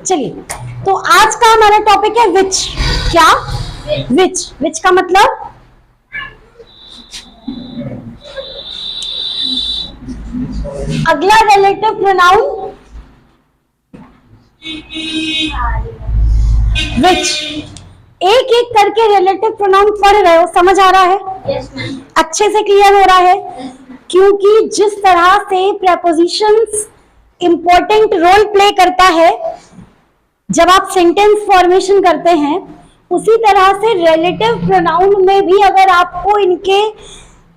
चलिए, तो आज का हमारा टॉपिक है विच। क्या? विच का मतलब अगला रिलेटिव प्रोनाउन विच। एक एक करके रिलेटिव प्रोनाउन पढ़ रहे हो, समझ आ रहा है? Yes, ma'am. अच्छे से क्लियर हो रहा है? क्योंकि जिस तरह से प्रेपोजिशंस इंपॉर्टेंट रोल प्ले करता है जब आप सेंटेंस फॉर्मेशन करते हैं, उसी तरह से रिलेटिव प्रोनाउन में भी अगर आपको इनके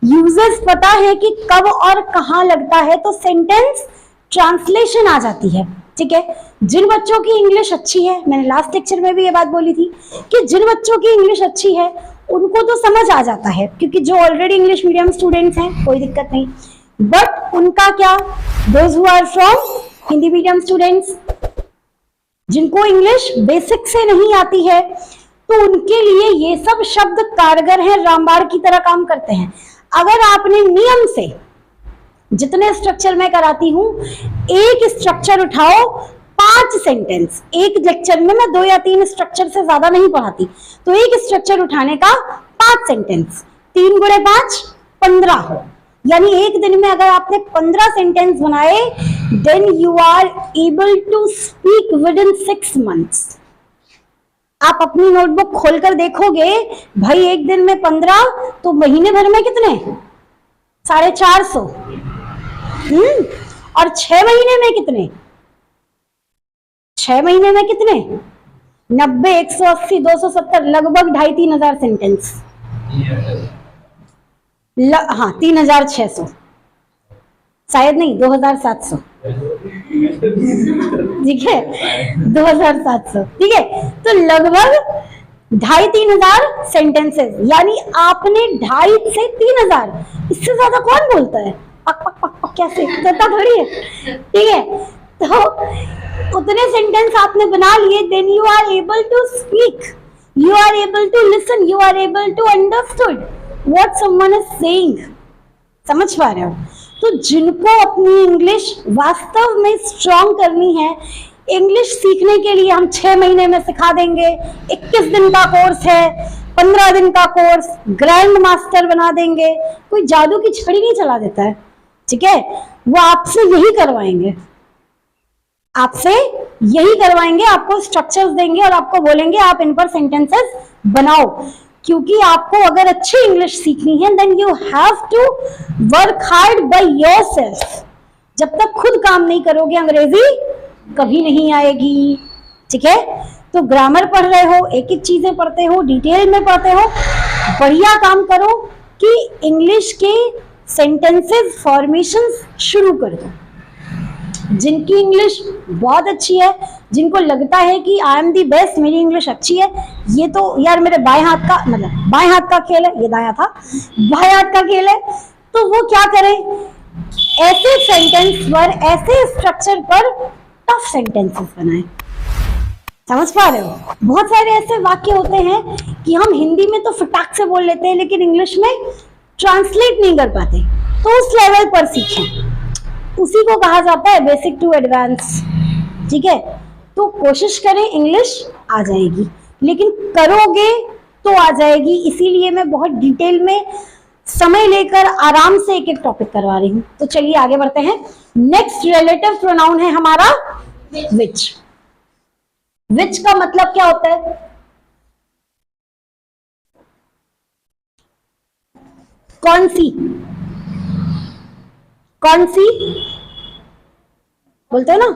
यूजेस पता है कि कब और कहां लगता है, तो सेंटेंस ट्रांसलेशन आ जाती है। ठीक है, जिन बच्चों की इंग्लिश अच्छी है, मैंने लास्ट लेक्चर में भी ये बात बोली थी कि जिन बच्चों की इंग्लिश अच्छी है उनको तो समझ आ जाता है, क्योंकि जो ऑलरेडी इंग्लिश मीडियम स्टूडेंट्स हैं कोई दिक्कत नहीं। बट उनका क्या, those who are from Hindi medium students, जिनको इंग्लिश बेसिक से नहीं आती है, तो उनके लिए ये सब शब्द कारगर हैं, रामबाण की तरह काम करते हैं। अगर आपने नियम से, जितने स्ट्रक्चर मैं कराती हूं, एक स्ट्रक्चर उठाओ, 5 सेंटेंस, एक लेक्चर में मैं 2 या 3 स्ट्रक्चर से ज्यादा नहीं पढ़ाती, तो एक स्ट्रक्चर उठाने का 5 सेंटेंस, 3 गुणे 5 15, यानी एक दिन में अगर आपने 15 सेंटेंस बनाए, then you are able to speak within 6 months. आप अपनी नोटबुक खोलकर देखोगे, भाई एक दिन में 15, तो महीने भर में कितने? 450। और 6 महीने में कितने? 6 महीने में कितने? 90, 180, 270, लगभग 2,500-3 हजार सेंटेंस। हाँ, 3,600 शायद नहीं, 2,700। ठीक है, 2,700। ठीक है, तो लगभग 2,500-3 हजार सेंटेंसेस, यानी आपने 2,500 से 3,000, इससे ज्यादा कौन बोलता है? पक पक पक पक कैसे करता थोड़ी है। ठीक है, तो उतने सेंटेंस आपने बना लिए, then you are able to speak, you are able to listen, you are able to understood what someone is saying. समझ पा रहे हो? तो जिनको अपनी इंग्लिश वास्तव में स्ट्रॉन्ग करनी है, इंग्लिश सीखने के लिए हम 6 महीने में सिखा देंगे, 21 दिन का कोर्स है, 15 दिन का कोर्स, ग्रैंड मास्टर बना देंगे, कोई जादू की छड़ी नहीं चला देता है। ठीक है, वो आपसे यही करवाएंगे, आपसे यही करवाएंगे, आपको स्ट्रक्चर्स देंगे और आपको बोलेंगे आप इन पर सेंटेंसेस बनाओ। क्योंकि आपको अगर अच्छी इंग्लिश सीखनी है, then you have to work hard by yourself. जब तक खुद काम नहीं करोगे, अंग्रेजी कभी नहीं आएगी। ठीक है, तो ग्रामर पढ़ रहे हो, एक एक चीजें पढ़ते हो, डिटेल में पढ़ते हो, बढ़िया काम करो कि इंग्लिश के सेंटेंसेस फॉर्मेशंस शुरू कर दो। जिनकी इंग्लिश बहुत अच्छी है, जिनको लगता है कि आई एम दी बेस्ट, मेरी इंग्लिश अच्छी है, ये तो यार मेरे बाएं हाथ का, मतलब बाएं हाथ का खेल है, ये दायां था, बाएं हाथ का खेल है, तो वो क्या करें, ऐसे सेंटेंस पर, ऐसे स्ट्रक्चर पर टफ सेंटेंसेस बनाएं। समझ पा रहे हो? बहुत सारे ऐसे वाक्य होते हैं कि हम हिंदी में तो फटाक से बोल लेते हैं, लेकिन इंग्लिश में ट्रांसलेट नहीं कर पाते, तो उस लेवल पर सीखें, उसी को कहा जाता है बेसिक टू एडवांस। ठीक है, तो कोशिश करें, इंग्लिश आ जाएगी, लेकिन करोगे तो आ जाएगी। इसीलिए मैं बहुत डिटेल में समय लेकर आराम से एक एक टॉपिक करवा रही हूं। तो चलिए आगे बढ़ते हैं। नेक्स्ट रिलेटिव प्रोनाउन है हमारा विच। विच का मतलब क्या होता है? कौन सी? कौन सी बोलते हो ना,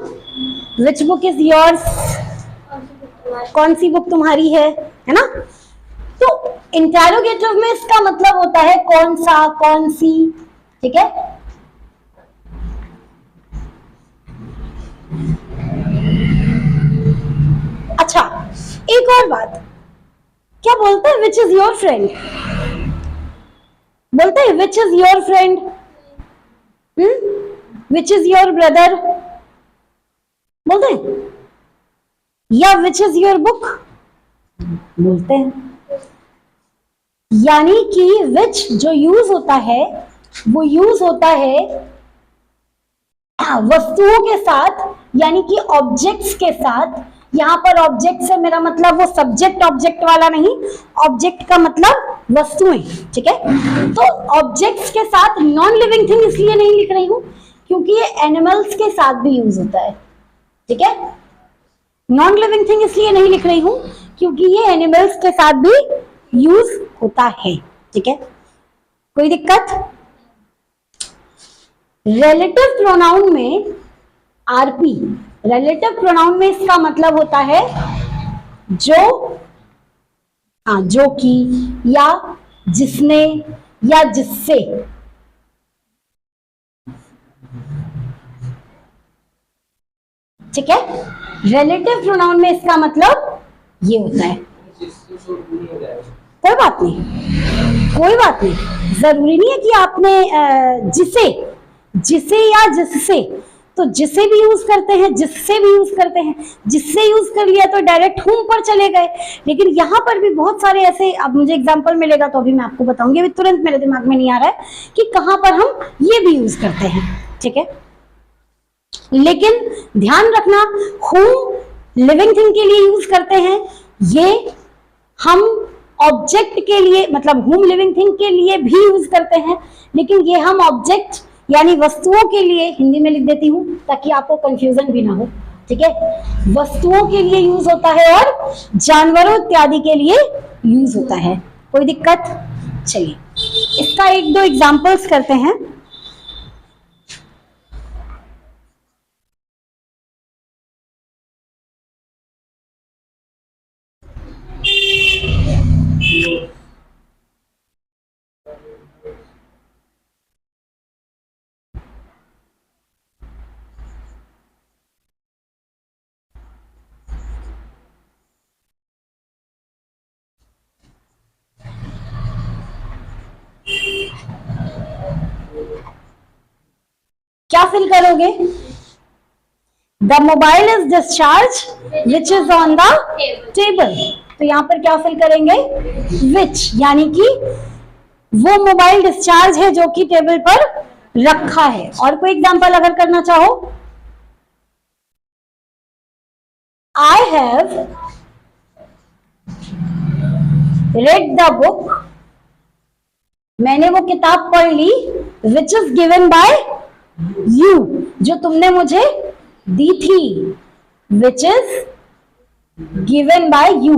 विच बुक इज योर्स, कौन सी बुक तुम्हारी है ना? तो इंटेरोगेटिव में इसका मतलब होता है कौन सा, कौन सी। ठीक है, अच्छा एक और बात, क्या बोलते हैं विच इज योर फ्रेंड? बोलते हैं which is your friend, which is your brother, बोलते हैं, या विच इज योर बुक बोलते हैं। यानी कि विच जो यूज होता है, वो यूज होता है वस्तुओं के साथ, यानी कि ऑब्जेक्ट्स के साथ, यहाँ पर ऑब्जेक्ट से मेरा मतलब वो सब्जेक्ट ऑब्जेक्ट वाला नहीं, ऑब्जेक्ट का मतलब वस्तुएं, ठीक है। तो ऑब्जेक्ट्स के साथ नॉन लिविंग थिंग इसलिए नहीं लिख रही हूं क्योंकि ये एनिमल्स के साथ भी यूज होता है, ठीक है। नॉन लिविंग थिंग इसलिए नहीं लिख रही हूं क्योंकि ये एनिमल्स के साथ भी यूज होता है, ठीक है। कोई दिक्कत? रिलेटिव प्रोनाउन में आरपी, रिलेटिव प्रोनाउन में इसका मतलब होता है जो, हाँ, जो कि, या जिसने, या जिससे। ठीक है, रिलेटिव प्रोनाउन में इसका मतलब ये होता है। कोई बात नहीं, कोई बात नहीं, जरूरी नहीं है कि आपने जिसे, जिसे या जिससे, तो जिसे भी यूज करते हैं, जिससे भी यूज करते हैं। जिससे यूज कर लिया तो डायरेक्ट हुम पर चले गए, लेकिन यहां पर भी बहुत सारे ऐसे, अब मुझे एग्जांपल मिलेगा तो अभी मैं आपको बताऊंगी, अभी तुरंत मेरे दिमाग में नहीं आ रहा है कि कहां पर हम ये भी यूज करते हैं, ठीक है। लेकिन ध्यान रखना, हुम लिविंग थिंग के लिए यूज करते हैं, ये हम ऑब्जेक्ट के लिए, मतलब हुम लिविंग थिंग के लिए भी यूज करते हैं, लेकिन ये हम ऑब्जेक्ट यानी वस्तुओं के लिए, हिंदी में लिख देती हूं ताकि आपको कंफ्यूजन भी ना हो, ठीक है। वस्तुओं के लिए यूज होता है और जानवरों इत्यादि के लिए यूज होता है। कोई दिक्कत? चलिए इसका एक दो एग्जांपल्स करते हैं। क्या फिल करोगे? The mobile is discharge which is on the table. तो यहां पर क्या फिल करेंगे? विच, यानी कि वो मोबाइल डिस्चार्ज है जो कि टेबल पर रखा है। और कोई एग्जांपल अगर करना चाहो, I have read the book, मैंने वो किताब पढ़ ली, which is given by you, जो तुमने मुझे दी थी, which is given by you,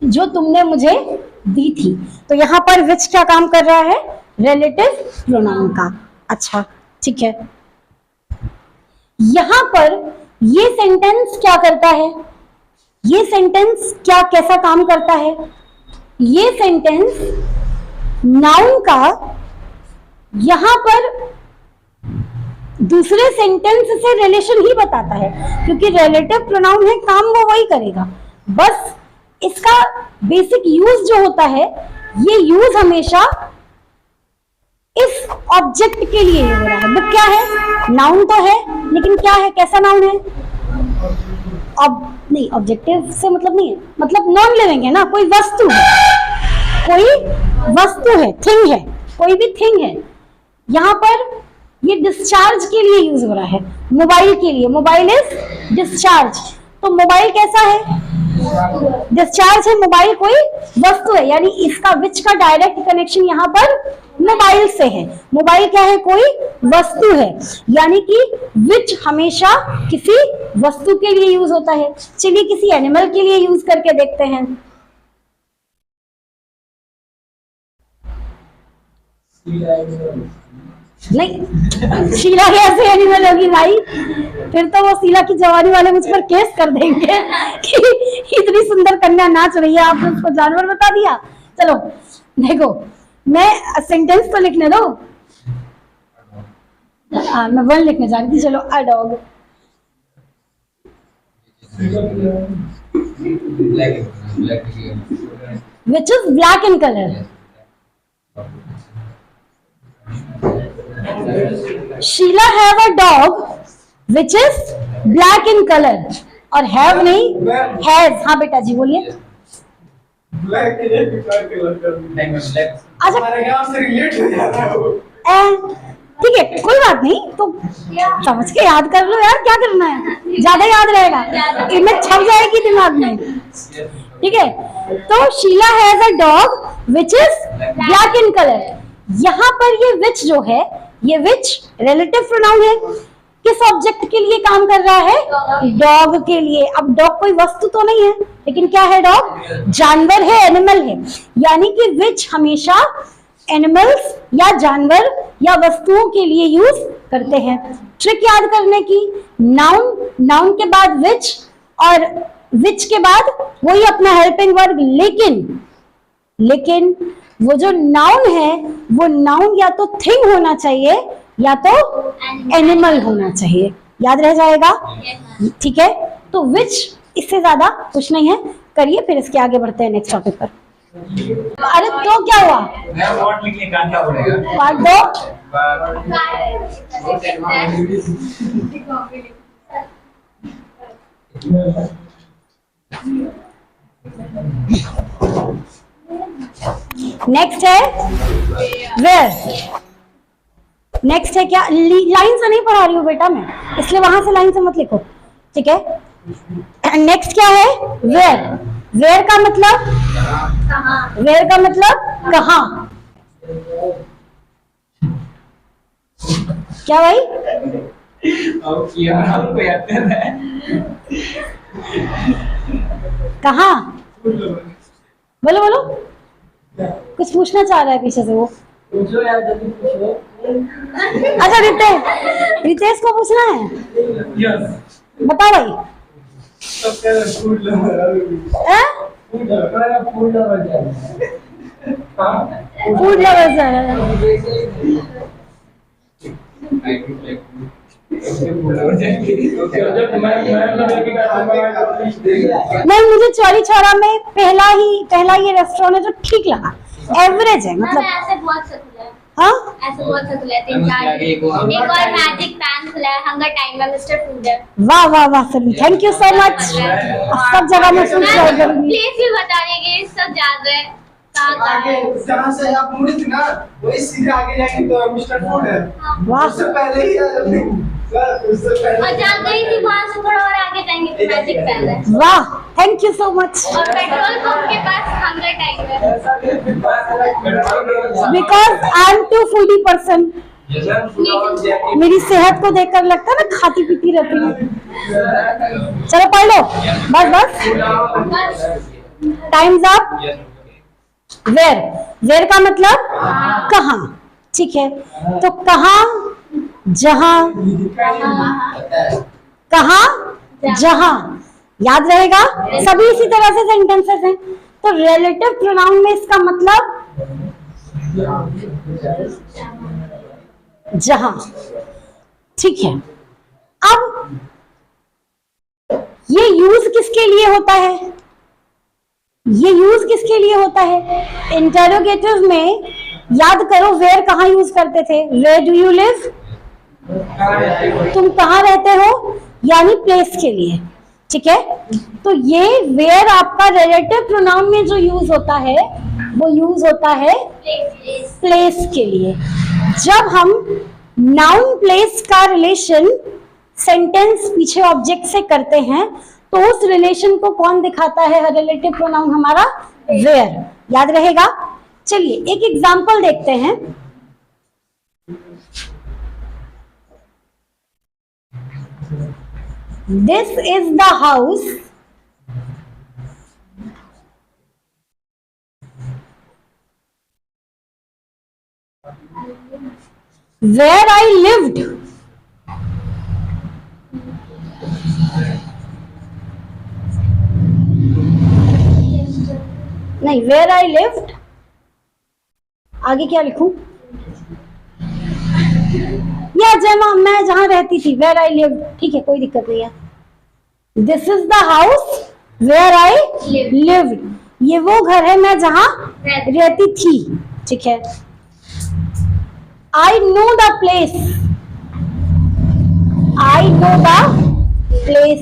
जो तुमने मुझे दी थी। तो यहां पर विच क्या काम कर रहा है? रिलेटिव प्रोनाउन का। अच्छा ठीक है, यहां पर ये सेंटेंस क्या करता है? ये सेंटेंस क्या, कैसा काम करता है? ये सेंटेंस नाउन का यहां पर दूसरे सेंटेंस से रिलेशन ही बताता है, क्योंकि रिलेटिव प्रोनाउन है, काम वो वही करेगा, बस इसका बेसिक यूज जो होता है, ये यूज हमेशा इस ऑब्जेक्ट के लिए हो रहा है। बुक क्या है? नाउन तो है, लेकिन क्या है, कैसा नाउन है? नहीं, ऑब्जेक्टिव से मतलब नहीं है, मतलब नॉन लिविंग है ना, कोई वस्तु है, कोई वस्तु है, थिंग है, कोई भी थिंग है। यहां पर ये डिस्चार्ज के लिए यूज हो रहा है, मोबाइल के लिए, मोबाइल इज डिस्चार्ज। तो मोबाइल कैसा है? डिस्चार्ज है, मोबाइल कोई वस्तु है, यानी इसका विच का डायरेक्ट कनेक्शन यहाँ पर मोबाइल से है। मोबाइल क्या है? कोई वस्तु है, यानी कि विच हमेशा किसी वस्तु के लिए यूज होता है। चलिए किसी एनिमल के लिए यूज करके देखते हैं। नहीं, शीला कैसे एनिमल होगी भाई? फिर तो वो शीला की जवानी वाले मुझ पर केस कर देंगे कि इतनी सुंदर कन्या नाच रही है, आपने उसको जानवर बता दिया। चलो देखो, मैं सेंटेंस तो लिखने दो, मैं वन लिखने जा रही थी। चलो, a dog, which is black in colour. Sheela have a dog which is black in colour, और हैव नहीं, हैज। हाँ बेटा जी बोलिए। अच्छा, ठीक है, कोई बात नहीं, तो समझ के याद कर लो यार, क्या करना है, ज्यादा याद रहेगा, इमेज छप जाएगी दिमाग में। ठीक है, तो Sheela has a dog which is black in colour. यहाँ पर ये विच जो है, ये विच रिलेटिव प्रोनाउन है, किस ऑब्जेक्ट के लिए काम कर रहा है, डॉग के लिए। अब डॉग कोई वस्तु तो नहीं है, लेकिन क्या है डॉग, जानवर है, एनिमल है, यानी कि विच हमेशा एनिमल्स या जानवर या वस्तुओं के लिए यूज करते हैं। ट्रिक याद करने की, नाउन, नाउन के बाद विच और विच के बाद वही अपना हेल्पिंग वर्ब, लेकिन वो जो नाउन है वो नाउन या तो थिंग होना चाहिए या तो एनिमल होना चाहिए। याद रह जाएगा, ठीक है। तो विच, इससे ज्यादा कुछ नहीं है, करिए, फिर इसके आगे बढ़ते हैं नेक्स्ट टॉपिक पर। अरे तो क्या हुआ, पार्ट 2 नेक्स्ट है वेयर। नेक्स्ट है क्या, लाइन से नहीं पढ़ा रही हूँ बेटा मैं, इसलिए वहां से लाइन से मत लिखो, ठीक है। नेक्स्ट क्या है, वेयर। वेयर का मतलब, वेयर का मतलब कहाँ। क्या भाई, कहाँ, बोलो बोलो, कुछ पूछना चाह रहा है पीछे से वो। अच्छा रितेश को पूछना है, बताओ भाई। फूड लवर्स नहीं, मुझे चौरी चौरा में पहला ये रेस्टोरेंट है जो ठीक लगा, एवरेज है, मतलब ऐसे बहुत सा खुला है। हाँ ऐसे बहुत सा खुला है, 3-4। एक और मैजिक पैन खुला है, हंगर टाइम में मिस्टर फूड है। वाह वाह वाह sir, thank you so much. सब जगह में फूड ट्राई करूंगी। प्लीज भी बता देंगे, सब जान रहे हैं आगे जहाँ से आप मुड़ी थी ना, वही सीधे आगे जाएंगे तो मिस्टर फूड है। वाह, उससे पहले ही उससे पहले और जहाँ गई थी वहाँ से थोड़ा और आगे जाएंगे तो मैजिक पैन है। वाह, थैंक यू सो मच। और पेट्रोल पंप के पास हंगर टाइम है। Because I am too foodie person, मेरी सेहत को देखकर लगता है ना खाती पीती रहती हूँ। चलो पढ़ लो, बस बस, टाइम्स अप। वेयर, वेयर का मतलब कहाँ, ठीक है। तो कहाँ, जहां, कहाँ जहां, याद रहेगा। सभी इसी तरह से सेंटेंसेस हैं। तो रिलेटिव प्रोनाउन में इसका मतलब जहां, ठीक है। अब ये यूज किसके लिए होता है, ये यूज किसके लिए होता है, इंटरोगेटिव में। याद करो वेयर कहाँ यूज करते थे, वेयर डू यू लिव, तुम कहाँ रहते हो, यानी प्लेस के लिए, ठीक है। तो ये वेयर आपका रिलेटिव प्रोनाउन में जो यूज होता है वो यूज होता है प्लेस के लिए। जब हम नाउन प्लेस का रिलेशन सेंटेंस पीछे ऑब्जेक्ट से करते हैं तो उस रिलेशन को कौन दिखाता है, रिलेटिव प्रोनाउन हमारा वेयर। याद रहेगा। चलिए एक एग्जांपल देखते हैं। This is the house where I lived. नहीं, वेयर आई लिव्ड, आगे क्या लिखूं, या जमा मैं जहां रहती थी, वेयर आई लिव्ड, ठीक है, कोई दिक्कत नहीं है। This is the house where I lived, ये वो घर है मैं जहां रहती थी, ठीक है। I know the place, I know the place,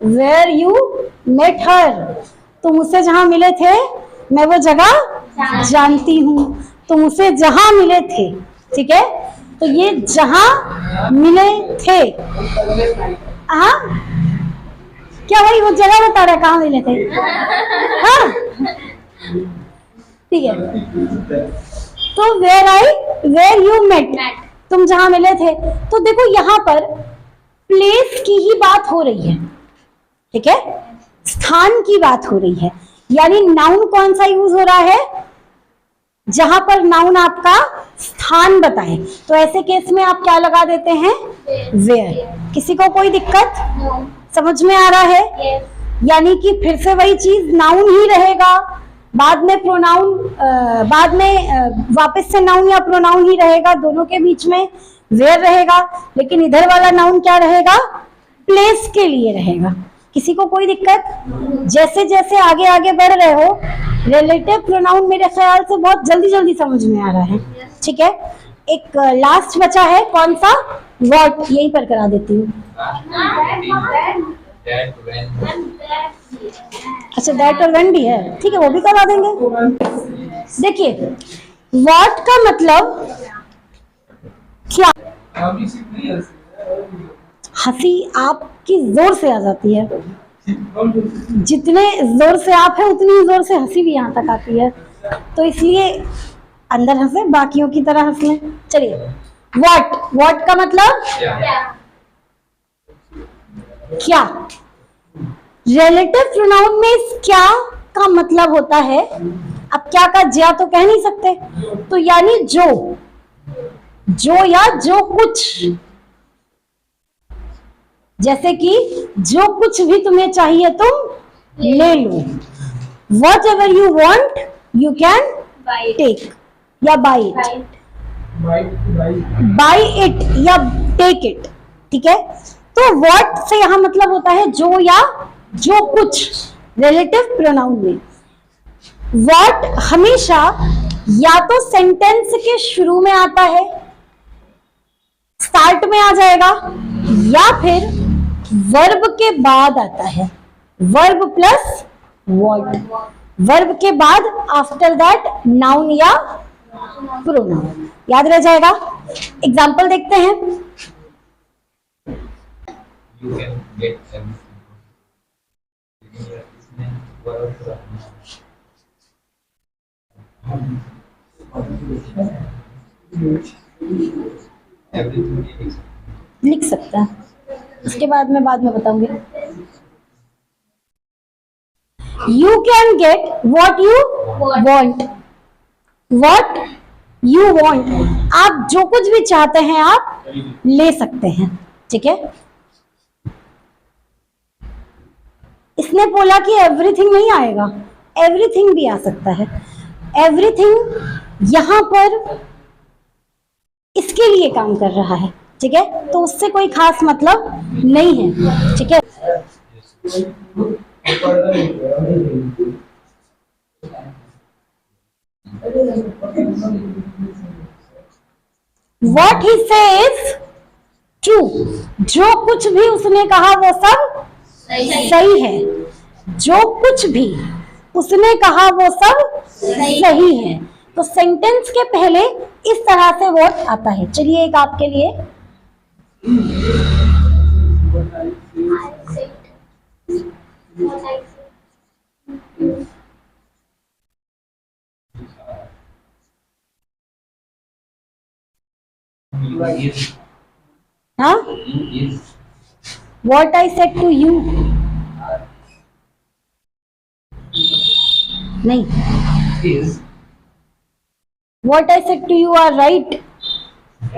where you met her, तुम उससे जहां मिले थे मैं वो जगह जानती हूँ। तुम उसे जहां मिले थे, ठीक है, तो ये जहां मिले थे, हाँ क्या वही वो जगह बता रहा है कहाँ मिले थे? हाँ ठीक है, तो वेयर यू मेट, तुम जहां मिले थे। तो देखो यहाँ पर प्लेस की ही बात हो रही है, ठीक है, स्थान की बात हो रही है, यानी नाउन कौन सा यूज हो रहा है? जहां पर नाउन आपका स्थान बताए, तो ऐसे केस में आप क्या लगा देते हैं? वेयर। किसी को कोई दिक्कत? समझ में आ रहा है? यानी कि फिर से वही चीज, नाउन ही रहेगा, बाद में प्रोनाउन, बाद में वापस से नाउन या प्रोनाउन ही रहेगा, दोनों के बीच में वेयर रहेगा, लेकिन इधर वाला नाउन क्या रहेगा? प्लेस के लिए रहेगा। किसी को कोई दिक्कत? जैसे जैसे आगे आगे बढ़ रहे हो, रिलेटिव प्रोनाउन मेरे ख्याल से बहुत जल्दी जल्दी समझ में आ रहा है, ठीक है। एक लास्ट बचा है, कौन सा? व्हाट, यहीं पर करा देती हूँ। अच्छा दैट और व्हेन भी है, ठीक है, वो भी करा देंगे। देखिए व्हाट का मतलब क्या? हंसी आपकी जोर से आ जाती है, जितने जोर से आप है उतनी जोर से हंसी भी यहाँ तक आती है, तो इसलिए अंदर हंसे, बाकियों की तरह हंस लें। चलिए व्हाट का मतलब क्या? रिलेटिव प्रोनाउन में इस क्या का मतलब होता है, अब क्या का ज्या तो कह नहीं सकते, तो यानी जो या जो कुछ, जैसे कि जो कुछ भी तुम्हें चाहिए तुम ले लो। Whatever you want you can take या बाई इट, बाई इट या टेक इट, ठीक है। तो वॉट से यहां मतलब होता है जो या जो कुछ, रिलेटिव प्रोनाउन में। वॉट हमेशा या तो सेंटेंस के शुरू में आता है, स्टार्ट में आ जाएगा, या फिर वर्ब के बाद आता है, वर्ब प्लस व्हाट, वर्ब के बाद आफ्टर दैट नाउन या प्रोनाउन, याद रह जाएगा। एग्जाम्पल देखते हैं। You can get everything. लिख सकता है, उसके बाद मैं बाद में बताऊंगी। You can get what you want, what you want, आप जो कुछ भी चाहते हैं आप ले सकते हैं, ठीक है। इसने बोला कि एवरीथिंग नहीं आएगा, एवरीथिंग भी आ सकता है। एवरीथिंग यहां पर इसके लिए काम कर रहा है, ठीक है, तो उससे कोई खास मतलब नहीं है, ठीक है। What he says true, जो कुछ भी उसने कहा वो सब सही है, जो कुछ भी उसने कहा वो सब सही है। तो सेंटेंस के पहले इस तरह से व्हाट आता है। चलिए एक आपके लिए, हाँ, What I said to you, नहीं, What I said to you are right,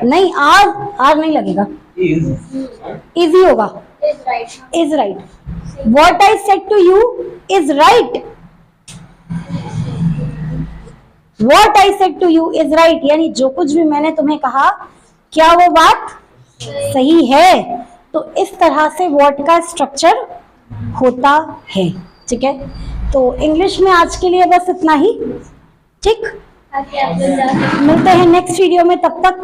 नहीं, आर नहीं लगेगा, इजी होगा, is right. What I said to you is right. What I said to you is right, यानी जो कुछ भी मैंने तुम्हें कहा क्या वो बात सही है। तो इस तरह से व्हाट का स्ट्रक्चर होता है, ठीक है। तो इंग्लिश में आज के लिए बस इतना ही, ठीक। मिलते हैं नेक्स्ट वीडियो में, तब तक